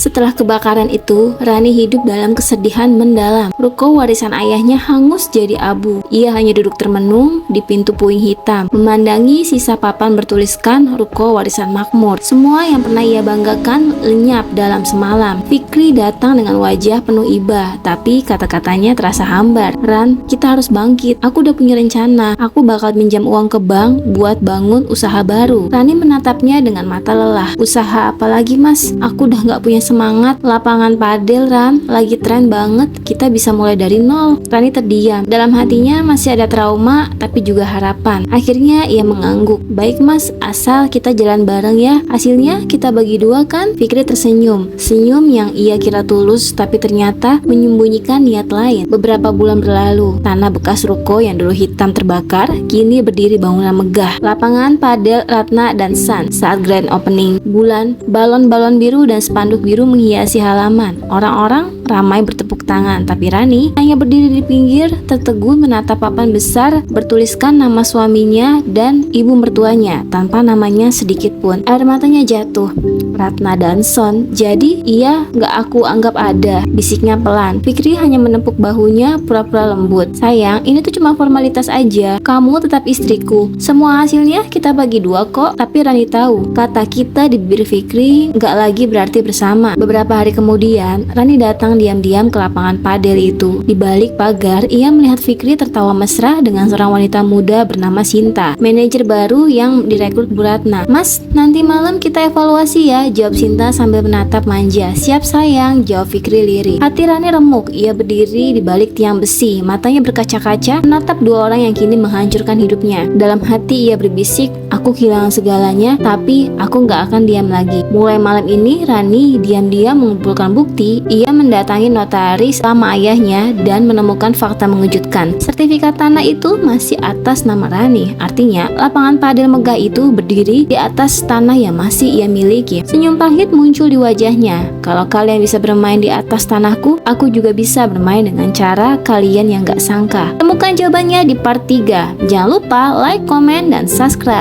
Setelah kebakaran itu, Rani hidup dalam kesedihan mendalam. Ruko warisan ayahnya hangus jadi abu. Ia hanya duduk termenung di pintu puing hitam, memandangi sisa papan bertuliskan ruko warisan makmur. Semua yang pernah ia banggakan lenyap dalam semalam. Fikri datang dengan wajah penuh iba, tapi kata-katanya terasa hambar. "Ran, kita harus bangkit. Aku udah punya rencana. Aku bakal minjam uang ke bank buat bangun usaha baru." Rani menatapnya dengan mata lelah. "Usaha apa lagi, Mas? Aku udah gak punya semangat. Lapangan padel, Ran, lagi tren banget. Kita bisa mulai dari nol." Rani terdiam. Dalam hatinya masih ada trauma, tapi juga harapan. Akhirnya ia mengangguk. "Baik, Mas, asal kita jalan bareng ya. Hasilnya kita bagi dua kan?" Fikri tersenyum. Senyum yang ia kira tulus, tapi ternyata menyembunyikan niat lain. Beberapa bulan berlalu. Tanah bekas ruko yang dulu hitam terbakar, kini berdiri bangunan megah. Lapangan padel Ratna dan San. Saat grand opening bulan, balon-balon biru dan spanduk biru menghiasi halaman. Orang-orang ramai bertepuk tangan, tapi Rani hanya berdiri di pinggir, tertegun menatap papan besar bertuliskan nama suaminya dan ibu mertuanya tanpa namanya sedikit pun. Air matanya jatuh. "Ratna dan Son, jadi ia gak aku anggap ada," bisiknya pelan. Fikri hanya menepuk bahunya pura-pura lembut. "Sayang, ini tuh cuma formalitas aja. Kamu tetap istriku. Semua hasilnya kita bagi dua kok." Tapi Rani tahu, kata kita di bibir Fikri gak lagi berarti bersama. Beberapa hari kemudian, Rani datang diam-diam ke lapangan padel itu. Di balik pagar, ia melihat Fikri tertawa mesra dengan seorang wanita muda bernama Sinta, manajer baru yang direkrut Bu Ratna. "Mas, nanti malam kita evaluasi ya," jawab Sinta sambil menatap manja. "Siap sayang," jawab Fikri lirih. Hati Rani remuk. Ia berdiri di balik tiang besi, matanya berkaca-kaca menatap dua orang yang kini menghancurkan hidupnya. Dalam hati ia berbisik, "Aku kehilangan segalanya, tapi aku gak akan diam lagi." Mulai malam ini, Rani diam-diam mengumpulkan bukti. Ia mendatangi notaris lama ayahnya dan menemukan fakta mengejutkan. Sertifikat tanah itu masih atas nama Rani. Artinya, lapangan padel megah itu berdiri di atas tanah yang masih ia miliki. Senyum pahit muncul di wajahnya. "Kalau kalian bisa bermain di atas tanahku, aku juga bisa bermain dengan cara kalian yang gak sangka." Temukan jawabannya di part 3. Jangan lupa like, komen, dan subscribe.